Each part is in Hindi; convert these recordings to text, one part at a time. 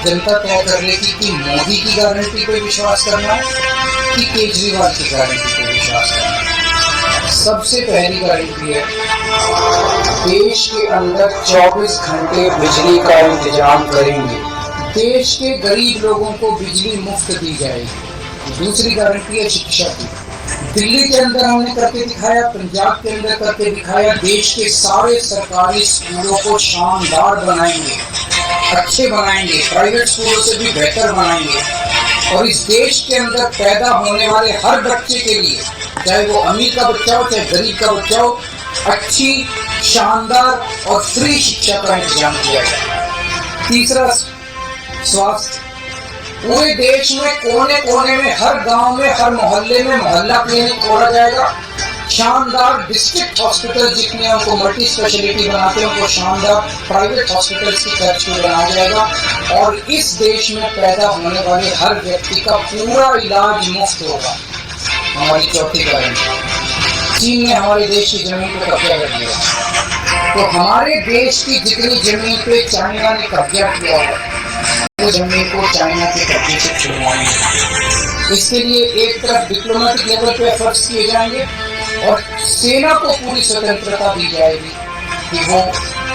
जनता तय कर लेगी कि मोदी की गारंटी पे विश्वास करना है कि केजरीवाल की गारंटी पे विश्वास करना है। सबसे पहली गारंटी है, देश के अंदर 24 घंटे बिजली का इंतजाम करेंगे, देश के गरीब लोगों को बिजली मुफ्त दी जाएगी। दूसरी गारंटी है शिक्षा की। दिल्ली के अंदर हमने करके दिखाया, पंजाब के अंदर करके दिखाया, देश के सारे सरकारी स्कूलों को शानदार बनाएंगे, अच्छे बनाएंगे, प्राइवेट स्कूलों से भी बेहतर बनाएंगे। और इस देश के अंदर पैदा होने वाले हर बच्चे के लिए, चाहे वो अमीर का बच्चा हो चाहे गरीब का बच्चा हो, अच्छी, शानदार और फ्री शिक्षा का इंतजाम किया जाए। तीसरा, स्वास्थ्य। पूरे देश में कोने कोने में, हर गांव में, हर मोहल्ले में मोहल्ला क्लिनिक खोला जाएगा। शानदार डिस्ट्रिक्ट हॉस्पिटल, जितने उनको मल्टी स्पेशलिटी बनाते हैं उनको शानदार प्राइवेट हॉस्पिटल्स की खर्च पे बनाया जाएगा। और इस देश में पैदा होने वाले हर व्यक्ति का पूरा इलाज मुफ्त होगा। हमारी चौथी गारंटी। चीन ने हमारे देश की जमीन पर कब्जा कर लिया, तो हमारे देश की जितनी जमीन पे चाइना ने कब्जा किया है, वो जमीन को चाइना के कब्जे से छुड़वाएंगे। इसके लिए एक तरफ डिप्लोमेटिक लेवल पे एफर्ट्स किए जाएंगे और सेना को पूरी स्वतंत्रता दी जाएगी कि वो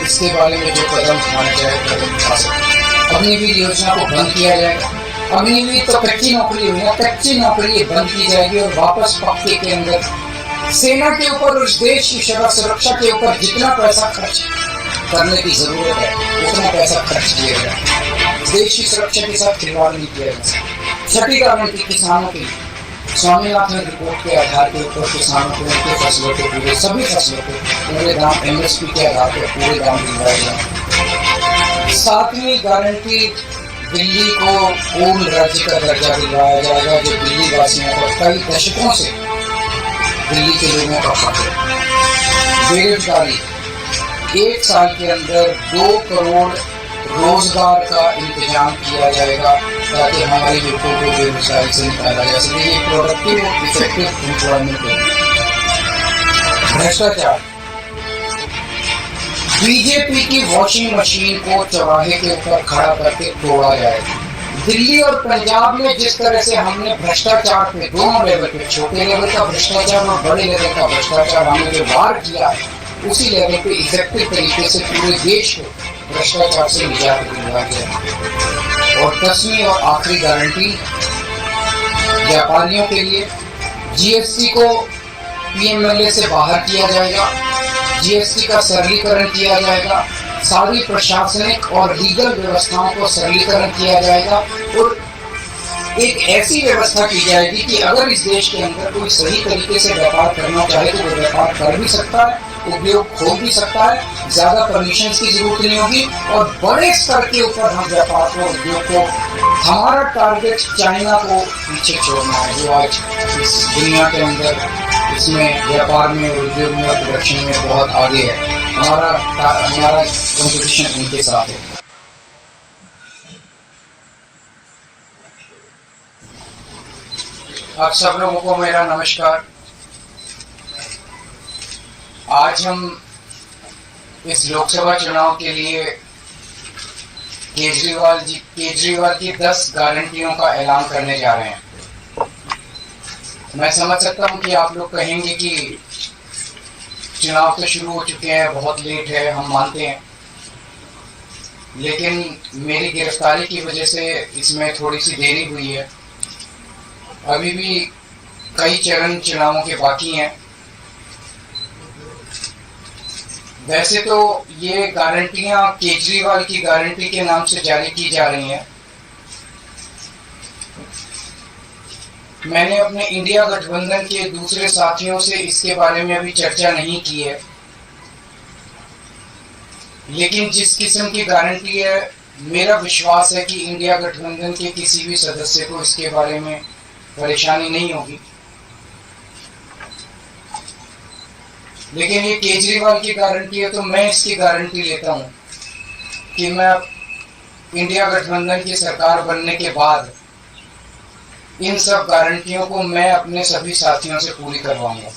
इसके बारे में जो कदम उठाना चाहे कदम उठा सके। अग्निवीर योजना को बंद किया जाएगा। अग्निवीर तो कच्ची नौकरी हुई है, कच्ची नौकरी बंद की जाएगी और वापस पक्के के अंदर सेना के ऊपर, उस देश की सुरक्षा के ऊपर जितना पैसा खर्च करने की जरूरत है उतना पैसा खर्च किया जाए। देश की सुरक्षा के साथ खिलवाड़ नहीं किया जा सकता। छठी गारंटी, किसानों की। स्वामीनाथन रिपोर्ट के आधार के ऊपर किसानों को उनके फसलों के पूरे, सभी फसलों के पूरे दाम MSP के आधार पर पूरे दाम दिलवाए जाए। सातवीं गारंटी, दिल्ली को पूर्ण राज्य का दर्जा दिलवाया जाएगा, जो दिल्ली वासियों को कई दशकों से दिल्ली के लोगों का हक है। बेरोजगारी, 1 साल के अंदर 2 करोड़ रोजगार का इंतजाम किया जाएगा ताकि हमारे युवकों को बेरोजगारी से निकाला जा सके। ये प्रोडक्टिव और इफेक्टिव एम्प्लॉयमेंट होगी। भ्रष्टाचार, बीजेपी की वॉशिंग मशीन को चौराहे के ऊपर खड़ा करके तोड़ा जाएगा। दिल्ली और पंजाब में जिस तरह से हमने भ्रष्टाचार पे दोनों लेवल पे, छोटे लेवल का भ्रष्टाचार और बड़े लेवल का भ्रष्टाचार हमने जो वार किया है, उसी लेवल पे इफेक्टिव तरीके से पूरे देश को भ्रष्टाचार से निजात दिलवा गया। और 10वीं और आखिरी गारंटी, व्यापारियों के लिए GST को PMLA से बाहर किया जाएगा, GST का सरलीकरण किया जाएगा, सारी प्रशासनिक और लीगल व्यवस्थाओं को सरलीकरण किया जाएगा और एक ऐसी व्यवस्था की जाएगी कि अगर इस देश के अंदर कोई सही तरीके से व्यापार करना चाहे तो वो व्यापार कर भी सकता है, उद्योग खोल भी सकता है, ज्यादा परमिशन की जरूरत नहीं होगी और बड़े स्तर के ऊपर हम व्यापार को, उद्योग को, हमारा टारगेट चाइना को पीछे छोड़ना है, जो आज इस दुनिया के अंदर इसमें व्यापार में, उद्योग में और प्रोडक्शन में बहुत आगे है। हमारा कंपटीशन उनके साथ है। आप सब लोगों को मेरा नमस्कार। आज हम इस लोकसभा चुनाव के लिए केजरीवाल की 10 गारंटियों का ऐलान करने जा रहे हैं। मैं समझ सकता हूं कि आप लोग कहेंगे कि चुनाव तो शुरू हो चुके हैं, बहुत लेट है, हम मानते हैं, लेकिन मेरी गिरफ्तारी की वजह से इसमें थोड़ी सी देरी हुई है। अभी भी कई चरण चुनावों के बाकी हैं। वैसे तो ये गारंटियां केजरीवाल की गारंटी के नाम से जारी की जा रही हैं। मैंने अपने इंडिया गठबंधन के दूसरे साथियों से इसके बारे में अभी चर्चा नहीं की है, लेकिन जिस किस्म की गारंटी है, मेरा विश्वास है कि इंडिया गठबंधन के किसी भी सदस्य को इसके बारे में परेशानी नहीं होगी। लेकिन ये केजरीवाल की गारंटी है तो मैं इसकी गारंटी लेता हूं कि मैं इंडिया गठबंधन की सरकार बनने के बाद इन सब गारंटियों को मैं अपने सभी साथियों से पूरी करवाऊंगा।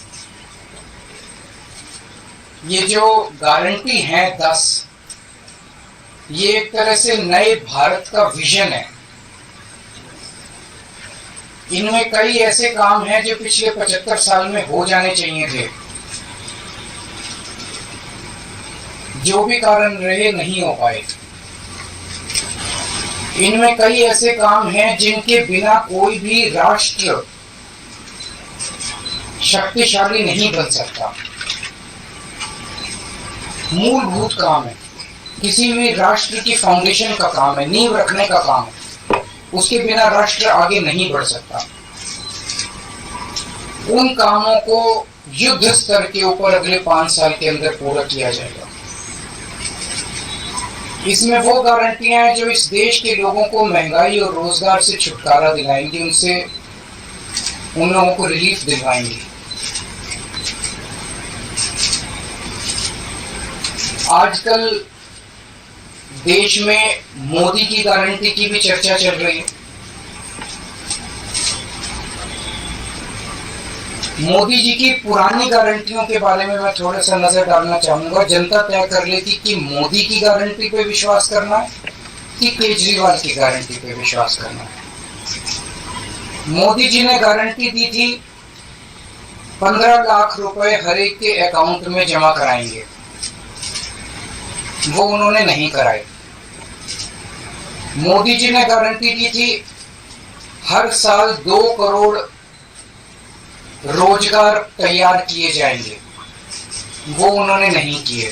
ये जो गारंटी है 10, ये एक तरह से नए भारत का विजन है। इनमें कई ऐसे काम हैं जो पिछले 75 साल में हो जाने चाहिए थे, जो भी कारण रहे नहीं हो पाए। इनमें कई ऐसे काम हैं जिनके बिना कोई भी राष्ट्र शक्तिशाली नहीं बन सकता। मूलभूत काम है, किसी भी राष्ट्र की फाउंडेशन का काम है, नींव रखने का काम है। उसके बिना राष्ट्र आगे नहीं बढ़ सकता। उन कामों को युद्ध स्तर के ऊपर अगले 5 साल के अंदर पूरा किया जाएगा। इसमें वो गारंटियां हैं जो इस देश के लोगों को महंगाई और रोजगार से छुटकारा दिलाएंगी, उनसे उन लोगों को रिलीफ दिलवाएंगी। आजकल देश में मोदी की गारंटी की भी चर्चा चल रही है। मोदी जी की पुरानी गारंटियों के बारे में मैं थोड़ा सा नजर डालना चाहूंगा। जनता तय कर लेती कि मोदी की गारंटी पे विश्वास करना है कि केजरीवाल की गारंटी पे विश्वास करना है। मोदी जी ने गारंटी दी थी 15 लाख रुपए हर एक के अकाउंट में जमा कराएंगे, वो उन्होंने नहीं कराए। मोदी जी ने गारंटी दी थी हर साल 2 करोड़ रोजगार तैयार किए जाएंगे, वो उन्होंने नहीं किए।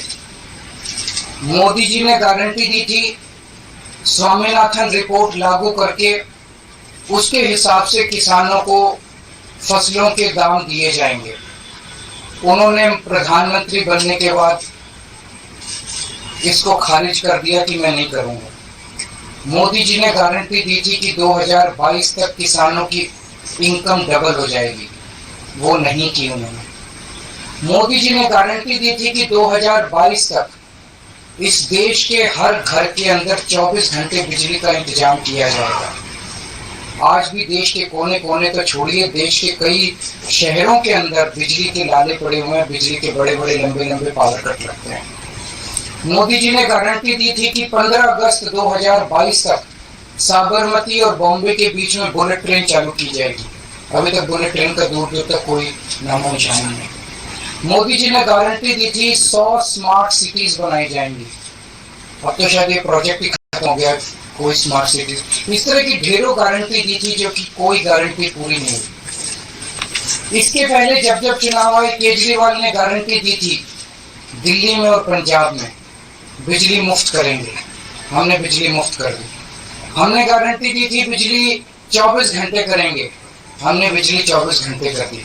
मोदी जी ने गारंटी दी थी स्वामीनाथन रिपोर्ट लागू करके उसके हिसाब से किसानों को फसलों के दाम दिए जाएंगे, उन्होंने प्रधानमंत्री बनने के बाद इसको खारिज कर दिया कि मैं नहीं करूंगा। मोदी जी ने गारंटी दी थी कि 2022 तक किसानों की इनकम डबल हो जाएगी, वो नहीं की उन्होंने। मोदी जी ने गारंटी दी थी कि 2022 तक इस देश के हर घर के अंदर 24 घंटे बिजली का इंतजाम किया जाएगा। आज भी देश के कोने कोने तो छोड़िए, देश के कई शहरों के अंदर बिजली के लाले पड़े हुए हैं, बिजली के बड़े बड़े लंबे लंबे पावर कट लगते हैं। मोदी जी ने गारंटी दी थी कि 15 अगस्त 2022 तक साबरमती और बॉम्बे के बीच में बुलेट ट्रेन चालू की जाएगी। अभी तक बुलेट ट्रेन का दूर दूर तक कोई नामो निशान नहीं। मोदी जी ने गारंटी दी थी 100 स्मार्ट सिटीज बनाई जाएंगी। अब तो शायद ये प्रोजेक्ट ही खत्म हो गया, कोई स्मार्ट सिटीज। इस तरह की ढेरों गारंटी दी थी जो कि कोई गारंटी पूरी नहीं हुई। इसके पहले जब जब चुनाव आए, केजरीवाल ने गारंटी दी थी दिल्ली में और पंजाब में बिजली मुफ्त करेंगे, हमने बिजली मुफ्त कर दी। हमने गारंटी दी थी बिजली 24 घंटे करेंगे, हमने बिजली 24 घंटे कर दी।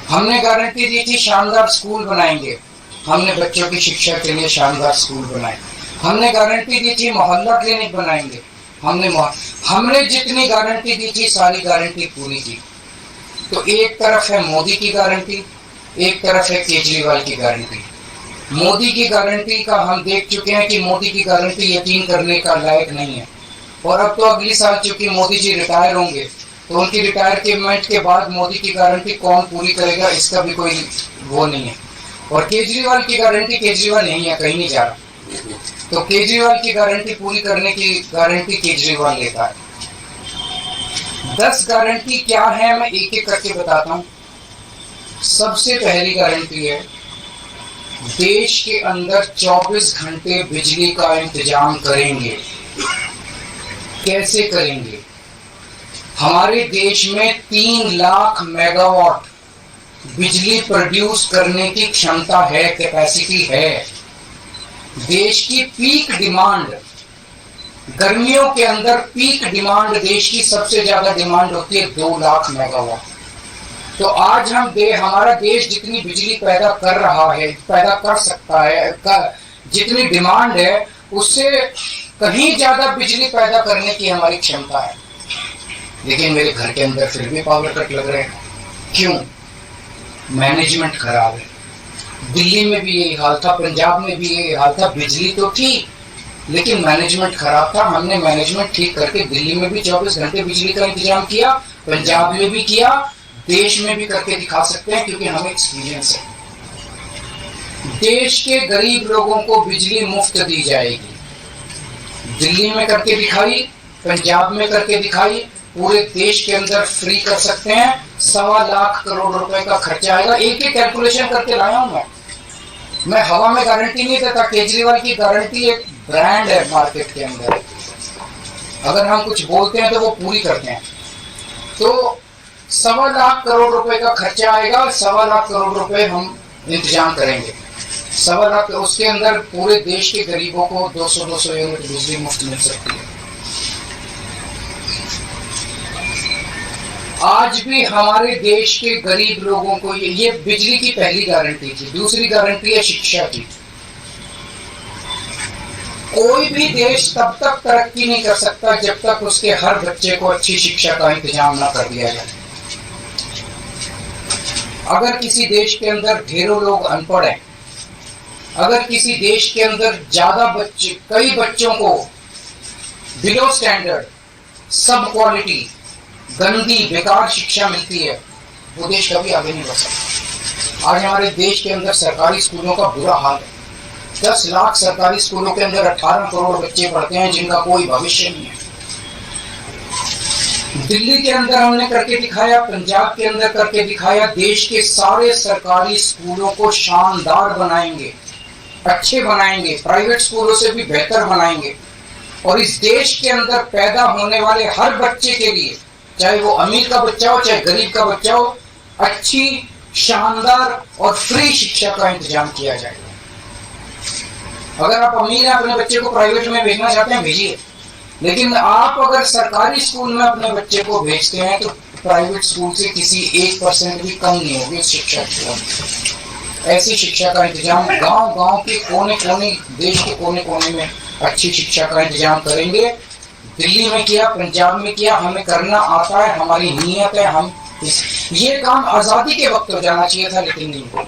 हमने गारंटी दी थी शानदार स्कूल बनाएंगे, हमने बच्चों की शिक्षा के लिए शानदार स्कूल बनाए। हमने गारंटी दी थी मोहल्ला क्लिनिक बनाएंगे, हमने जितनी गारंटी दी थी सारी गारंटी पूरी की। तो एक तरफ है मोदी की गारंटी, एक तरफ है केजरीवाल की गारंटी। मोदी की गारंटी का हम देख चुके हैं कि मोदी की गारंटी यकीन करने का लायक नहीं है। और अब तो अगली साल चूंकि मोदी जी रिटायर होंगे, तो उनकी रिटायरमेंट के बाद मोदी की गारंटी कौन पूरी करेगा, इसका भी कोई वो नहीं है। और केजरीवाल की गारंटी, केजरीवाल नहीं है, कहीं नहीं जा रहा, तो केजरीवाल की गारंटी पूरी करने की गारंटी केजरीवाल लेता है। 10 गारंटी क्या है, मैं एक एक करके बताता हूँ। सबसे पहली गारंटी है देश के अंदर 24 घंटे बिजली का इंतजाम करेंगे। कैसे करेंगे? हमारे देश में 3 लाख मेगावाट बिजली प्रोड्यूस करने की क्षमता है, कैपेसिटी है। देश की पीक डिमांड, गर्मियों के अंदर पीक डिमांड, देश की सबसे ज्यादा डिमांड होती है 2 लाख मेगावाट। तो आज हमारा देश जितनी बिजली पैदा कर रहा है, पैदा कर सकता है, जितनी डिमांड है उससे कहीं ज्यादा बिजली पैदा करने की हमारी क्षमता है। लेकिन मेरे घर के अंदर फिर भी पावर कट लग रहे हैं। क्यों? मैनेजमेंट खराब है। दिल्ली में भी यही हाल था, पंजाब में भी यही हाल था। बिजली तो थी लेकिन मैनेजमेंट खराब था। हमने मैनेजमेंट ठीक करके दिल्ली में भी 24 घंटे बिजली का इंतजाम किया, पंजाब में भी किया, देश में भी करके दिखा सकते हैं क्योंकि हमें एक्सपीरियंस है। देश के गरीब लोगों को बिजली मुफ्त दी जाएगी। दिल्ली में करके दिखाई, पंजाब में करके दिखाई, पूरे देश के अंदर फ्री कर सकते हैं। 1.25 लाख करोड़ रुपए का खर्चा आएगा। एक ही कैलकुलेशन करके लाया हूं मैं हवा में गारंटी नहीं देता। केजरीवाल की गारंटी एक ब्रांड है मार्केट के अंदर, अगर हम कुछ बोलते हैं तो वो पूरी करते हैं। तो 1.25 लाख करोड़ रुपए का खर्चा आएगा, 1.25 लाख करोड़ रुपए हम इंतजाम करेंगे। 1.25 लाख, उसके अंदर पूरे देश के गरीबों को 200 यूनिट बिजली मुफ्त मिल सकती है। आज भी हमारे देश के गरीब लोगों को ये बिजली की पहली गारंटी थी। दूसरी गारंटी है शिक्षा की। कोई भी देश तब तक तरक्की नहीं कर सकता जब तक उसके हर बच्चे को अच्छी शिक्षा का इंतजाम ना कर दिया जाए। अगर किसी देश के अंदर ढेरों लोग अनपढ़ हैं, अगर किसी देश के अंदर ज्यादा बच्चे, कई बच्चों को बिलो स्टैंडर्ड, सब क्वालिटी, गंदी बेकार शिक्षा मिलती है, वो देश कभी आगे नहीं बढ़ सकता। आज हमारे देश के अंदर सरकारी स्कूलों का बुरा हाल है। 10 लाख सरकारी स्कूलों के अंदर 18 करोड़ बच्चे पढ़ते हैं जिनका कोई भविष्य नहीं है। दिल्ली के अंदर हमने करके दिखाया, पंजाब के अंदर करके दिखाया। देश के सारे सरकारी स्कूलों को शानदार बनाएंगे, अच्छे बनाएंगे, प्राइवेट स्कूलों से भी बेहतर बनाएंगे। और इस देश के अंदर पैदा होने वाले हर बच्चे के लिए, चाहे वो अमीर का बच्चा हो चाहे गरीब का बच्चा हो, अच्छी, शानदार और फ्री शिक्षा का इंतजाम किया जाएगा। अगर आप अमीर हैं, अपने बच्चे को प्राइवेट में भेजना चाहते हैं, भेजिए। लेकिन आप अगर सरकारी स्कूल में अपने बच्चे को भेजते हैं तो प्राइवेट स्कूल से किसी 1% भी कम नहीं होगी शिक्षा की। ऐसी शिक्षा का इंतजाम गांव-गांव के कोने-कोने, देश के कोने-कोने में अच्छी शिक्षा का इंतजाम करेंगे। दिल्ली में किया, पंजाब में किया, हमें करना आता है, हमारी नीयत है। हम ये काम आजादी के वक्त हो जाना चाहिए था, लेकिन नहीं हुआ।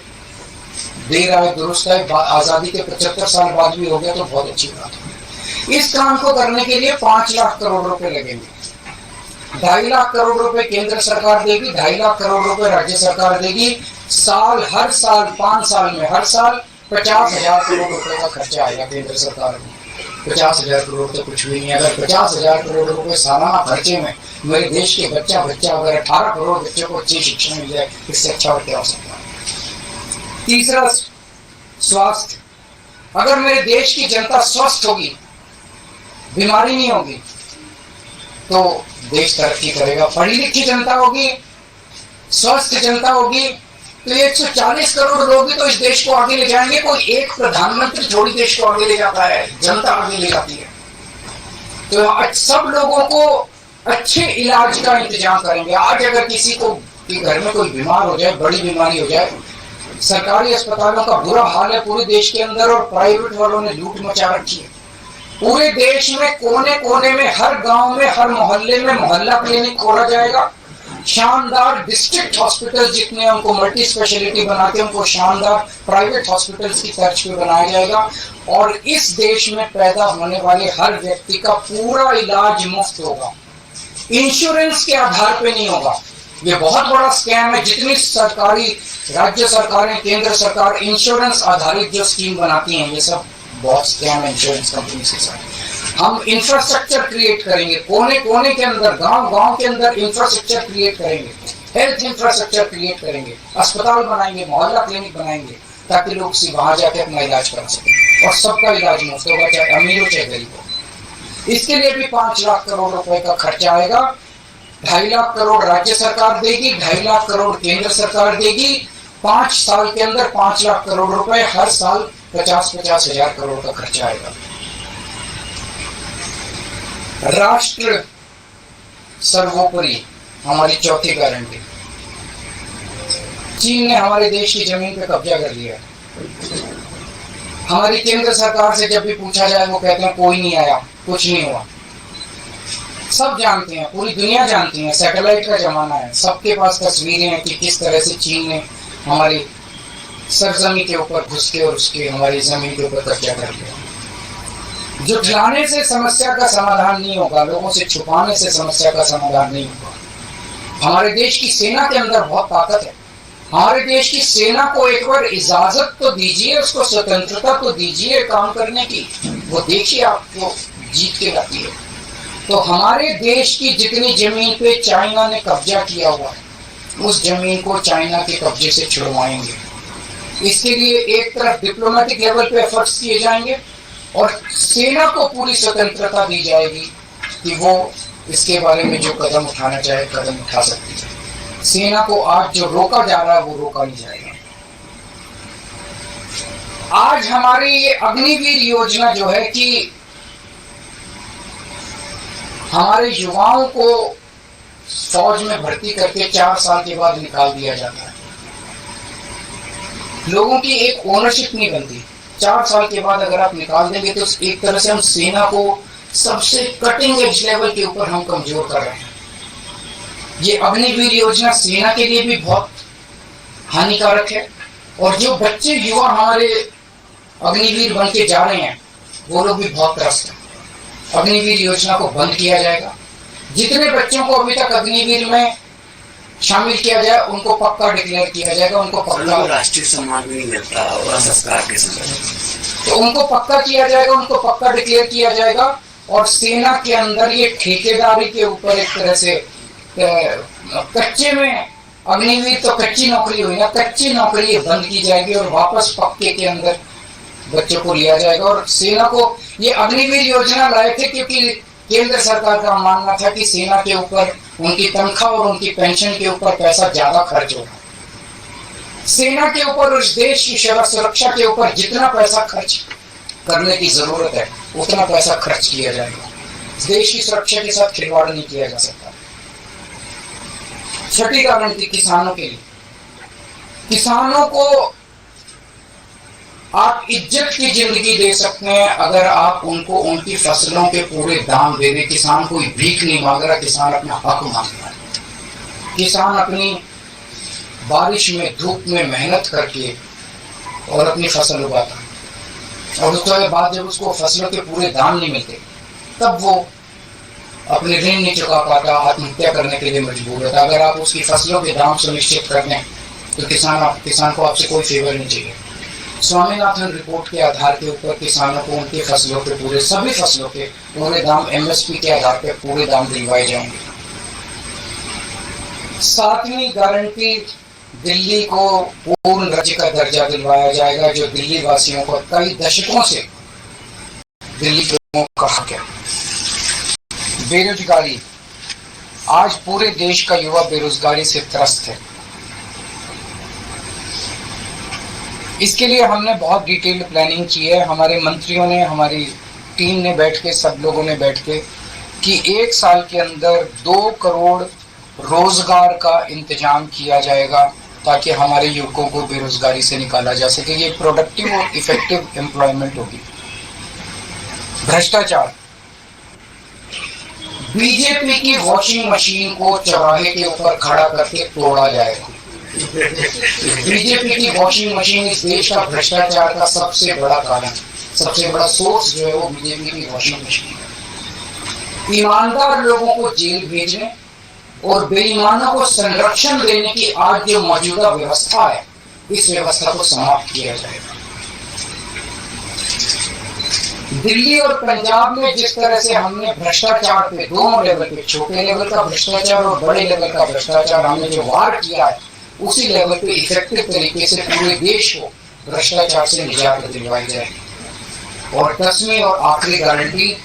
देर आए दुरुस्त है, आजादी के 75 साल बाद भी हो गया तो बहुत अच्छी बात है। इस काम को करने के लिए 5 लाख करोड़ रुपए लगेंगे। 2.5 लाख करोड़ रुपए केंद्र सरकार देगी, 2.5 लाख करोड़ रुपए राज्य सरकार देगी। हर साल 5 साल में हर साल 50,000 करोड़ रुपए का खर्चा आएगा केंद्र सरकार में। 50,000 करोड़ तो कुछ भी नहीं। अगर 50,000 करोड़ रुपए सालाना खर्चे में मेरे देश के बच्चा अगर 18 करोड़ बच्चों को अच्छी शिक्षा मिल जाए, इससे अच्छा और क्या हो सकता है। तीसरा, स्वास्थ्य। अगर मेरे देश की जनता स्वस्थ होगी, बीमारी नहीं होगी, तो देश तरक्की करेगा। पढ़ी लिखी जनता होगी, स्वस्थ जनता होगी, तो 140 करोड़ लोग भी तो इस देश को आगे ले जाएंगे। कोई एक प्रधानमंत्री थोड़ी देश को आगे ले जाता है, जनता आगे ले जाती है। तो सब लोगों को अच्छे इलाज का इंतजाम करेंगे। आज अगर किसी को घर में कोई बीमार हो जाए, बड़ी बीमारी हो जाए, सरकारी अस्पतालों का बुरा हाल है पूरे देश के अंदर, और प्राइवेट वालों ने लूट मचा रखी है। पूरे देश में कोने कोने में, हर गांव में, हर मोहल्ले में मोहल्ला क्लिनिक खोला जाएगा। शानदार डिस्ट्रिक्ट हॉस्पिटल, जितने उनको मल्टी स्पेशलिटी बनाते हैं, उनको शानदार प्राइवेट हॉस्पिटल्स की तर्ज पे बनाया जाएगा। और इस देश में पैदा होने वाले हर व्यक्ति का पूरा इलाज मुफ्त होगा, इंश्योरेंस के आधार पे नहीं होगा। ये बहुत बड़ा स्कैम है। जितनी सरकारी, राज्य सरकारें, केंद्र सरकार इंश्योरेंस आधारित जो स्कीम बनाती हैं, ये सब बहुत स्कैम है इंश्योरेंस कंपनी के साथ। हम इंफ्रास्ट्रक्चर क्रिएट करेंगे, कोने कोने के अंदर, गांव-गांव के अंदर इंफ्रास्ट्रक्चर क्रिएट करेंगे, हेल्थ इंफ्रास्ट्रक्चर क्रिएट करेंगे, अस्पताल बनाएंगे, मोहल्ला क्लिनिक बनाएंगे, ताकि लोग वहां जाके अपना इलाज करा सकें। और सबका इलाज मुफ्त होगा, चाहे अमीर हो चाहे गरीब हो। इसके लिए भी 5 लाख करोड़ रुपए का खर्चा आएगा। 2.5 लाख करोड़ राज्य सरकार देगी, 2.5 लाख करोड़ केंद्र सरकार देगी। 5 साल के अंदर 5 लाख करोड़ रुपए, हर साल 50-50 हजार करोड़ का खर्चा आएगा। राष्ट्र सर्वोपरि, हमारी चौथी गारंटी। चीन ने हमारे देश की जमीन पे कब्जा कर लिया। हमारी केंद्र सरकार से जब भी पूछा जाए, वो कहते हैं कोई नहीं आया, कुछ नहीं हुआ। सब जानते हैं, पूरी दुनिया जानती है, सैटेलाइट का जमाना है, सबके पास तस्वीरें हैं कि किस तरह से चीन ने हमारी सरजमी के ऊपर घुस के और उसके हमारी जमीन के ऊपर कब्जा कर लिया। जुटलाने से समस्या का समाधान नहीं होगा, लोगों से छुपाने से समस्या का समाधान नहीं होगा। हमारे देश की सेना के अंदर बहुत ताकत है। हमारे देश की सेना को एक बार इजाजत तो दीजिए, उसको स्वतंत्रता तो दीजिए काम करने की। वो देखिए, आपको जीत के लाती है। तो हमारे देश की जितनी जमीन पे चाइना ने कब्जा किया हुआ है, उस जमीन को चाइना के कब्जे से छुड़वाएंगे। इसके लिए एक तरफ डिप्लोमेटिक लेवल पे एफर्ट्स किए जाएंगे और सेना को पूरी स्वतंत्रता दी जाएगी कि वो इसके बारे में जो कदम उठाना चाहे कदम उठा सकती है। सेना को आज जो रोका जा रहा है वो रोका नहीं जाएगा। आज हमारी ये अग्निवीर योजना जो है कि हमारे युवाओं को फौज में भर्ती करके 4 साल के बाद निकाल दिया जाता है। लोगों की एक ओनरशिप नहीं बनती। 4 साल के बाद अगर आप निकाल देंगे तो एक तरह से हम सेना को सबसे कटिंग एज लेवल के ऊपर हम कमजोर कर रहे हैं। ये अग्निवीर योजना सेना के लिए भी बहुत हानिकारक है और जो बच्चे युवा हमारे अग्निवीर बन के जा रहे हैं वो लोग भी बहुत त्रस्त हैं। अग्निवीर योजना को बंद किया जाएगा। जितने बच्चों को अभी तक अग्निवीर में शामिल किया जाए उनको पक्का डिक्लेयर किया जाएगा, उनको पक्का राष्ट्रीय सम्मान भी नहीं मिलता और संस्कार के समय, तो उनको पक्का किया जाएगा, उनको पक्का डिक्लेयर किया जाएगा। और सेना के अंदर ये ठेकेदारी के ऊपर एक तरह से कच्चे में अग्निवीर तो कच्ची नौकरी हुई ना, कच्ची नौकरी बंद की जाएगी और वापस पक्के के अंदर बच्चों को लिया जाएगा। और सेना को ये अग्निवीर योजना लाए थे क्योंकि केंद्र सरकार का मानना था कि सेना के ऊपर उनकी तनख्वाह और उनकी पेंशन के ऊपर पैसा ज्यादा खर्च होगा। सेना के ऊपर, उस देश की सुरक्षा के ऊपर जितना पैसा खर्च करने की जरूरत है उतना पैसा खर्च किया जाएगा। देश की सुरक्षा के साथ खिलवाड़ नहीं किया जा सकता। छठी गारंटी किसानों के लिए, किसानों को आप इज्जत की जिंदगी दे सकते हैं अगर आप उनको उनकी फसलों के पूरे दाम दे दें। किसान कोई भीख नहीं मांग रहा, किसान अपना हक मांग रहा है। किसान अपनी बारिश में धूप में मेहनत करके और अपनी फसल उगाता है और उसके बाद जब उसको फसलों के पूरे दाम नहीं मिलते तब वो अपने ऋण नहीं चुका पाता, आत्महत्या करने के लिए मजबूर होता। अगर आप उसकी फसलों के दाम सुनिश्चित कर दें तो किसान को आपसे कोई फेवर नहीं चाहिए। स्वामीनाथन रिपोर्ट के आधार के ऊपर किसानों को उनकी फसलों के पूरे, सभी फसलों के पूरे दाम एमएसपी के आधार पर पूरे दाम दिलवाए जाएंगे। 7वीं गारंटी, दिल्ली को पूर्ण राज्य का दर्जा दिलवाया जाएगा जो दिल्ली वासियों को कई दशकों से दिल्ली के लोगों का हक है। बेरोजगारी, आज पूरे देश का युवा बेरोजगारी से त्रस्त है। इसके लिए हमने बहुत डिटेल्ड प्लानिंग की है। हमारे मंत्रियों ने, हमारी टीम ने बैठ के, सब लोगों ने बैठ के कि 1 साल के अंदर 2 करोड़ रोजगार का इंतजाम किया जाएगा ताकि हमारे युवकों को बेरोजगारी से निकाला जा सके। ये प्रोडक्टिव और इफेक्टिव एम्प्लॉयमेंट होगी। भ्रष्टाचार, बीजेपी की वॉशिंग मशीन को चौराहे के ऊपर खड़ा करके तोड़ा जाएगा। बीजेपी की वॉशिंग मशीन इस देश का भ्रष्टाचार का सबसे बड़ा कारण, सबसे बड़ा सोर्स जो है वो बीजेपी की वॉशिंग मशीन है। ईमानदार लोगों को जेल भेजने और बेईमानों को संरक्षण देने की आज जो मौजूदा व्यवस्था है, इस व्यवस्था को समाप्त किया जाएगा। दिल्ली और पंजाब में जिस तरह से हमने भ्रष्टाचार पे दोनों लेवल पे, छोटे लेवल का भ्रष्टाचार और बड़े लेवल का भ्रष्टाचार, हमने जो वार किया है उसी लेवल पे इफेक्टिव तरीके से पूरे देश को भ्रष्टाचार से निजात दिलवाई जाएगी। और 10वीं और आखिरी गारंटी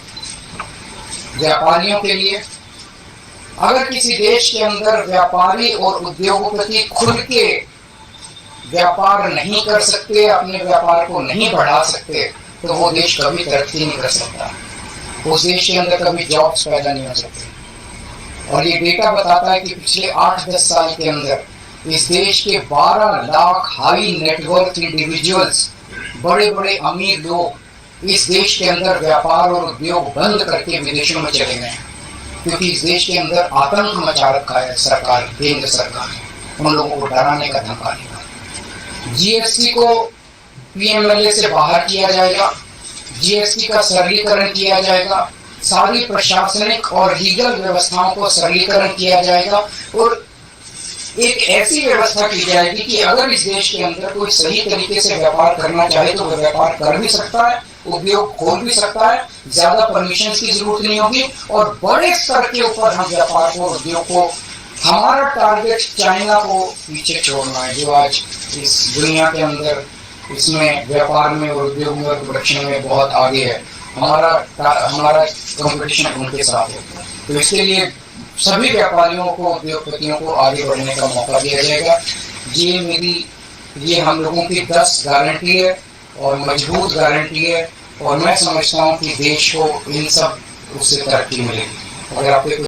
व्यापारियों के लिए, अगर किसी देश के अंदर व्यापारी और उद्योगपति खुल के व्यापार नहीं कर सकते, अपने व्यापार को नहीं बढ़ा सकते, तो वो देश कभी तरक्की नहीं कर सकता। उस देश के अंदर कभी जॉब्स पैदा नहीं हो सकते। और ये डेटा बताता है कि पिछले 8-10 साल के अंदर इस देश के 12 लाख हाई नेटवर्क इंडिविजुअल्स, बड़े बड़े अमीर लोग इस देश के अंदर व्यापार और उद्योग बंद करके विदेशों में चले गए हैं क्योंकि इस देश के अंदर आतंक मचा रखा है सरकार, केंद्र सरकार, उन लोगों को डराने का, धमकाने का। जीएसटी को पीएमएलए से बाहर किया जाएगा, जीएसटी का सरलीकरण किया जाएगा, सारी प्रशासनिक और लीगल व्यवस्थाओं को सरलीकरण किया जाएगा और एक ऐसी व्यवस्था की जाएगी कि अगर इस देश के अंदर कोई सही तरीके से व्यापार करना चाहे तो वह व्यापार कर भी सकता है उद्योग खोल भी सकता है, ज्यादा परमिशन की जरूरत नहीं होगी और बड़े स्तर के ऊपर हम व्यापार को, उद्योग को, हमारा टारगेट चाइना को पीछे छोड़ना है, जो आज इस दुनिया के अंदर इसमें व्यापार में और उद्योग में और प्रोडक्शन में बहुत आगे है। हमारा कंपटीशन उनके साथ है, तो इसके लिए सभी व्यापारियों को, उद्योगपतियों को आगे बढ़ने का मौका दिया जाएगा। ये हम लोगों की 10 गारंटी है और मजबूत गारंटी है, और मैं समझता हूँ कि देश को इन सब उससे तरक्की मिलेगी। अगर आपके